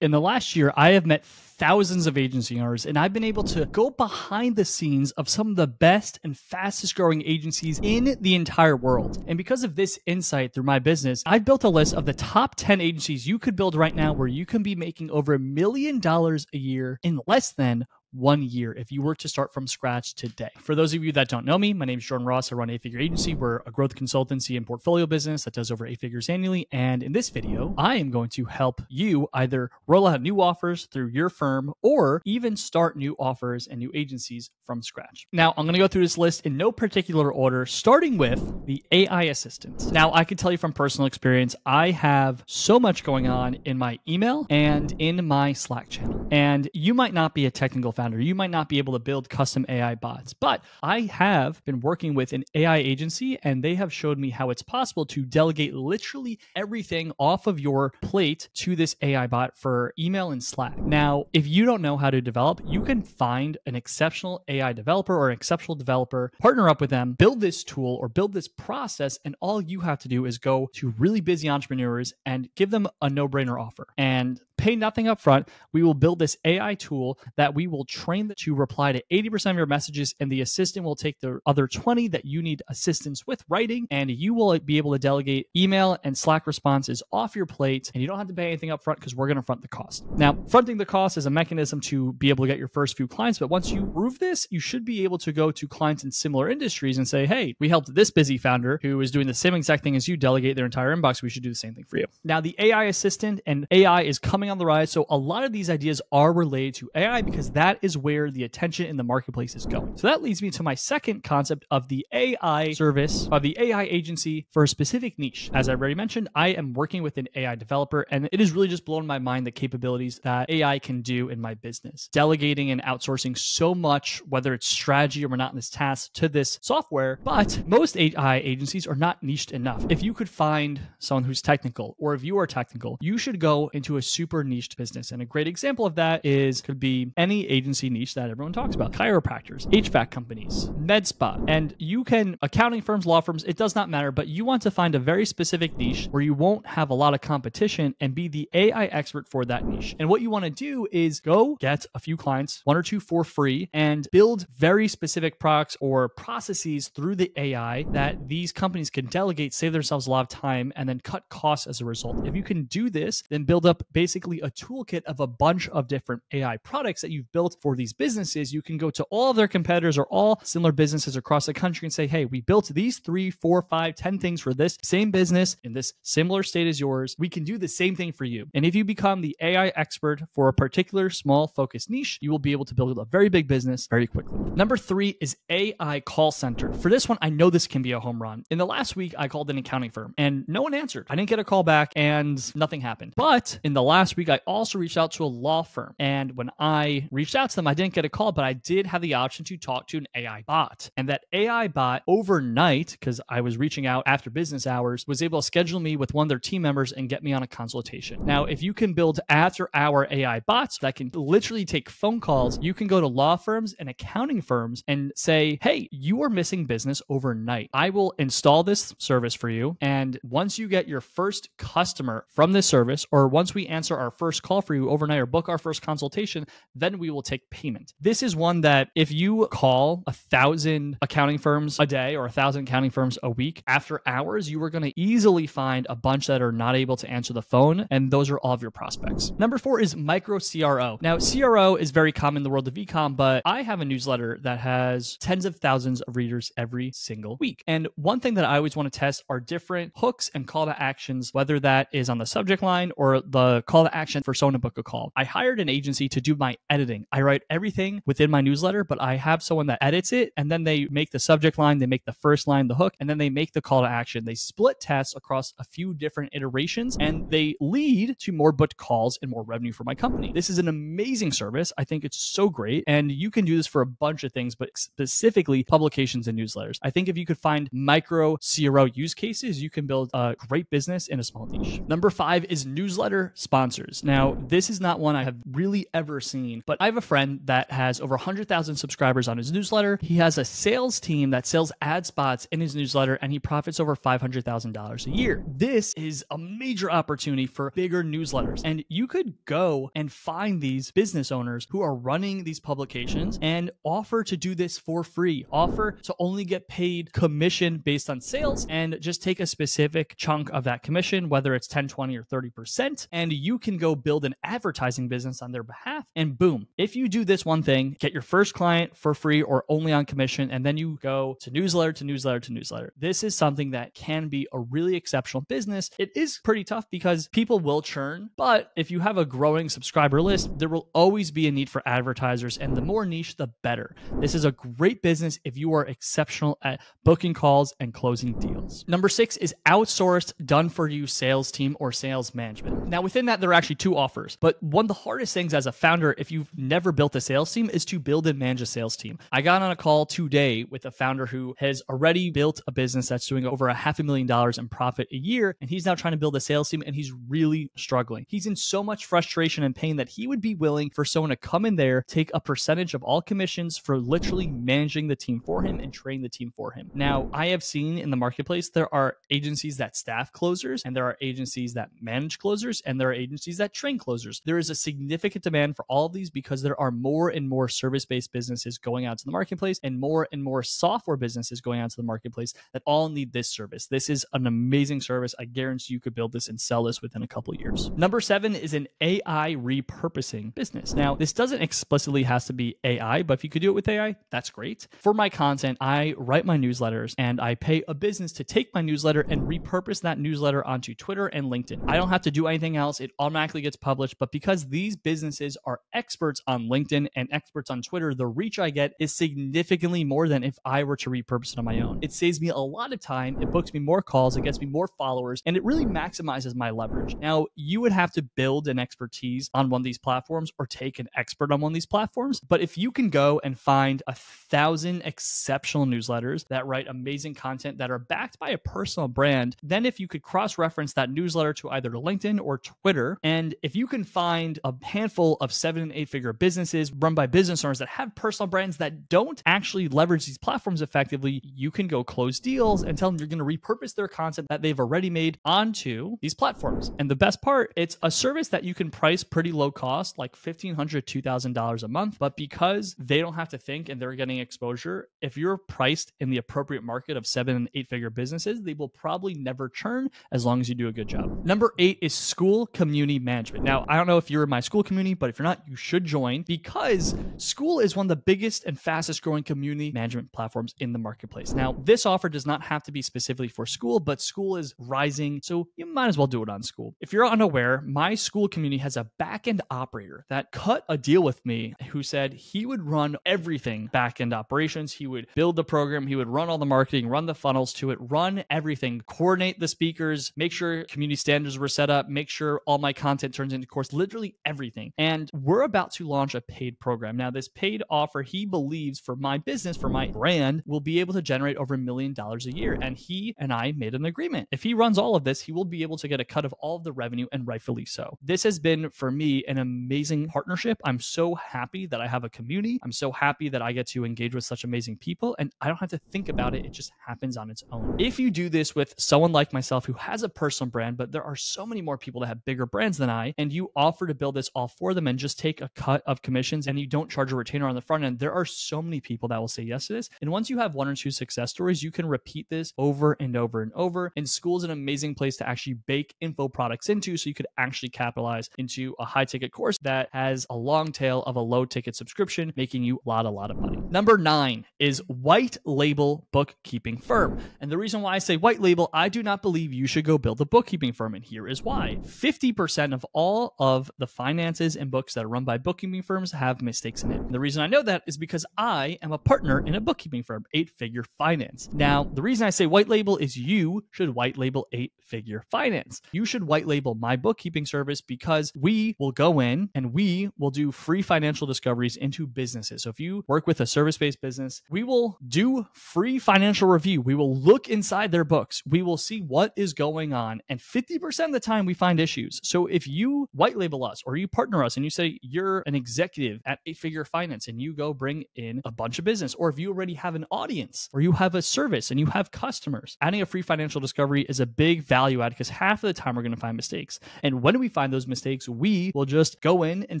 In the last year, I have met thousands of agency owners, and I've been able to go behind the scenes of some of the best and fastest growing agencies in the entire world. And because of this insight through my business, I've built a list of the top 10 agencies you could build right now where you can be making over $1 million a year in less than 1 year if you were to start from scratch today. For those of you that don't know me, my name is Jordan Ross. I run 8-Figure Agency. We're a growth consultancy and portfolio business that does over 8 figures annually. And in this video, I am going to help you either roll out new offers through your firm or even start new offers and new agencies from scratch. Now, I'm going to go through this list in no particular order, starting with the AI assistant. Now, I can tell you from personal experience, I have so much going on in my email and in my Slack channel. And you might not be a technical founder. You might not be able to build custom AI bots, but I have been working with an AI agency and they have showed me how it's possible to delegate literally everything off of your plate to this AI bot for email and Slack. Now, if you don't know how to develop, you can find an exceptional AI developer or an exceptional developer, partner up with them, build this tool or build this process, and all you have to do is go to really busy entrepreneurs and give them a no-brainer offer. And pay nothing up front. We will build this AI tool that we will train to reply to 80% of your messages, and the assistant will take the other 20 that you need assistance with writing, and you will be able to delegate email and Slack responses off your plate, and you don't have to pay anything up front because we're going to front the cost. Now, fronting the cost is a mechanism to be able to get your first few clients, but once you prove this, you should be able to go to clients in similar industries and say, hey, we helped this busy founder who is doing the same exact thing as you delegate their entire inbox. We should do the same thing for you. Now, the AI assistant and AI is coming on the rise. So a lot of these ideas are related to AI because that is where the attention in the marketplace is going. So that leads me to my second concept of the AI service, of the AI agency for a specific niche. As I already mentioned, I am working with an AI developer, and it has really just blown my mind the capabilities that AI can do in my business. Delegating and outsourcing so much, whether it's strategy or monotonous tasks, to this software, but most AI agencies are not niched enough. If you could find someone who's technical, or if you are technical, you should go into a super niched business. And a great example of that could be any agency niche that everyone talks about. Chiropractors, HVAC companies, med spa, and you can, accounting firms, law firms, it does not matter, but you want to find a very specific niche where you won't have a lot of competition and be the AI expert for that niche. And what you want to do is go get a few clients, 1 or 2 for free, and build very specific products or processes through the AI that these companies can delegate, save themselves a lot of time, and then cut costs as a result. If you can do this, then build up basically a toolkit of a bunch of different AI products that you've built for these businesses. You can go to all of their competitors or all similar businesses across the country and say, hey, we built these 3, 4, 5, 10 things for this same business in this similar state as yours. We can do the same thing for you. And if you become the AI expert for a particular small focused niche, you will be able to build a very big business very quickly. Number 3 is AI call center. For this one, I know this can be a home run. In the last week, I called an accounting firm and no one answered. I didn't get a call back and nothing happened. But in the last week, I also reached out to a law firm. And when I reached out to them, I didn't get a call, but I did have the option to talk to an AI bot. And that AI bot overnight, because I was reaching out after business hours, was able to schedule me with one of their team members and get me on a consultation. Now, if you can build after-hour AI bots that can literally take phone calls, you can go to law firms and accounting firms and say, hey, you are missing business overnight. I will install this service for you. And once you get your first customer from this service, or once we answer our first call for you overnight or book our first consultation, then we will take payment. This is one that if you call 1,000 accounting firms a day or 1,000 accounting firms a week, after hours, you are going to easily find a bunch that are not able to answer the phone. And those are all of your prospects. Number 4 is micro CRO. Now, CRO is very common in the world of e-com, but I have a newsletter that has tens of thousands of readers every single week. And one thing that I always want to test are different hooks and call to actions, whether that is on the subject line or the call to action for someone to book a call. I hired an agency to do my editing. I write everything within my newsletter, but I have someone that edits it, and then they make the subject line, they make the first line the hook, and then they make the call to action. They split tests across a few different iterations, and they lead to more booked calls and more revenue for my company. This is an amazing service. I think it's so great, and you can do this for a bunch of things, but specifically publications and newsletters. I think if you could find micro CRO use cases, you can build a great business in a small niche. Number 5 is newsletter sponsors. Now, this is not one I have really ever seen, but I have a friend that has over 100,000 subscribers on his newsletter. He has a sales team that sells ad spots in his newsletter, and he profits over $500,000 a year. This is a major opportunity for bigger newsletters. And you could go and find these business owners who are running these publications and offer to do this for free, offer to only get paid commission based on sales, and just take a specific chunk of that commission, whether it's 10, 20, or 30%, and you can go build an advertising business on their behalf. And boom, if you do this one thing, get your first client for free or only on commission, and then you go to newsletter to newsletter to newsletter. This is something that can be a really exceptional business. It is pretty tough because people will churn, but if you have a growing subscriber list, there will always be a need for advertisers, and the more niche, the better. This is a great business if you are exceptional at booking calls and closing deals. Number 6 is outsourced, done-for-you sales team or sales management. Now, within that, there are actually 2 offers, but one of the hardest things as a founder, if you've never built a sales team, is to build and manage a sales team. I got on a call today with a founder who has already built a business that's doing over $500,000 in profit a year, and he's now trying to build a sales team, and he's really struggling. He's in so much frustration and pain that he would be willing for someone to come in there, take a percentage of all commissions for literally managing the team for him and training the team for him. Now, I have seen in the marketplace, there are agencies that staff closers, and there are agencies that manage closers, and there are agencies that train closers. There is a significant demand for all of these because there are more and more service-based businesses going out to the marketplace and more software businesses going out to the marketplace that all need this service. This is an amazing service. I guarantee you could build this and sell this within a couple of years. Number 7 is an AI repurposing business. Now, this doesn't explicitly has to be AI, but if you could do it with AI, that's great. For my content, I write my newsletters and I pay a business to take my newsletter and repurpose that newsletter onto Twitter and LinkedIn. I don't have to do anything else. It automatically gets published, but because these businesses are experts on LinkedIn and experts on Twitter, the reach I get is significantly more than if I were to repurpose it on my own. It saves me a lot of time. It books me more calls. It gets me more followers, and it really maximizes my leverage. Now, you would have to build an expertise on one of these platforms or take an expert on one of these platforms. But if you can go and find 1,000 exceptional newsletters that write amazing content that are backed by a personal brand, then if you could cross-reference that newsletter to either LinkedIn or Twitter, and if you can find a handful of 7- and 8-figure businesses run by business owners that have personal brands that don't actually leverage these platforms effectively, you can go close deals and tell them you're going to repurpose their content that they've already made onto these platforms. And the best part, it's a service that you can price pretty low cost, like $1,500 to $2,000 a month. But because they don't have to think and they're getting exposure, if you're priced in the appropriate market of 7- and 8-figure businesses, they will probably never churn as long as you do a good job. Number 8 is school community management. Now, I don't know if you're in my school community, but if you're not, you should join, because School is one of the biggest and fastest growing community management platforms in the marketplace. Now, this offer does not have to be specifically for School, but School is rising, so you might as well do it on School. If you're unaware, my School community has a back-end operator that cut a deal with me who said he would run everything back-end operations. He would build the program, he would run all the marketing, run the funnels to it, run everything, coordinate the speakers, make sure community standards were set up, make sure all my content turns into course, literally everything. And we're about to launch a paid program. Now, this paid offer, he believes for my business, for my brand, will be able to generate over $1 million a year. And he and I made an agreement. If he runs all of this, he will be able to get a cut of all of the revenue, and rightfully so. This has been, for me, an amazing partnership. I'm so happy that I have a community. I'm so happy that I get to engage with such amazing people, and I don't have to think about it. It just happens on its own. If you do this with someone like myself who has a personal brand, but there are so many more people that have bigger brands than I, and you offer to build this all for them and just take a cut of commissions, and you don't charge a retainer on the front end, there are so many people that will say yes to this. And once you have 1 or 2 success stories, you can repeat this over and over and over. And School is an amazing place to actually bake info products into, so you could actually capitalize into a high ticket course that has a long tail of a low ticket subscription, making you a lot of money. Number 9 is white label bookkeeping firm. And the reason why I say white label, I do not believe you should go build a bookkeeping firm. And here is why. 50% of all of the finances and books that are run by bookkeeping firms have mistakes in it. And the reason I know that is because I am a partner in a bookkeeping firm, 8-Figure Finance. Now, the reason I say white label is you should white label 8-Figure Finance. You should white label my bookkeeping service, because we will go in and we will do free financial discoveries into businesses. So if you work with a service-based business, we will do free financial review. We will look inside their books. We will see what is going on. And 50% of the time we find issues. So if you white label us or you partner us and you say you're an executive executive at 8-Figure Finance and you go bring in a bunch of business, or if you already have an audience or you have a service and you have customers, adding a free financial discovery is a big value add because half of the time we're going to find mistakes. And when we find those mistakes, we will just go in and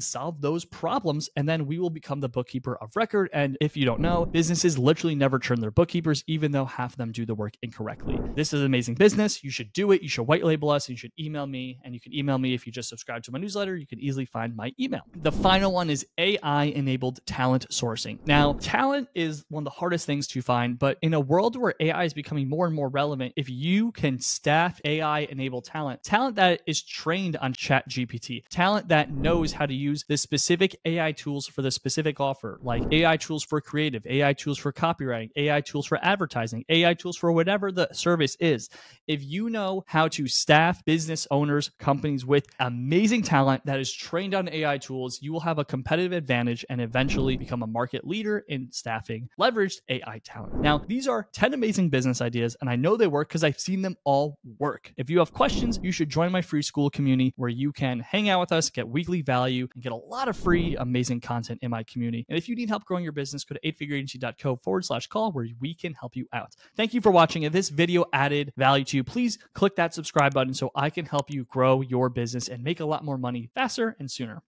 solve those problems, and then we will become the bookkeeper of record. And if you don't know, businesses literally never turn their bookkeepers, even though half of them do the work incorrectly. This is an amazing business. You should do it. You should white label us. And you should email me, and you can email me if you just subscribe to my newsletter. You can easily find my email. The final one is AI-enabled talent sourcing. Now, talent is one of the hardest things to find, but in a world where AI is becoming more and more relevant, if you can staff AI-enabled talent that is trained on ChatGPT, talent that knows how to use the specific AI tools for the specific offer, like AI tools for creative, AI tools for copywriting, AI tools for advertising, AI tools for whatever the service is. If you know how to staff business owners, companies with amazing talent that is trained on AI tools, you will have a competitive advantage and eventually become a market leader in staffing leveraged AI talent. Now, these are 10 amazing business ideas, and I know they work because I've seen them all work. If you have questions, you should join my free school community where you can hang out with us, get weekly value, and get a lot of free, amazing content in my community. And if you need help growing your business, go to 8figureagency.co/call where we can help you out. Thank you for watching. If this video added value to you, please click that subscribe button so I can help you grow your business and make a lot more money faster and sooner.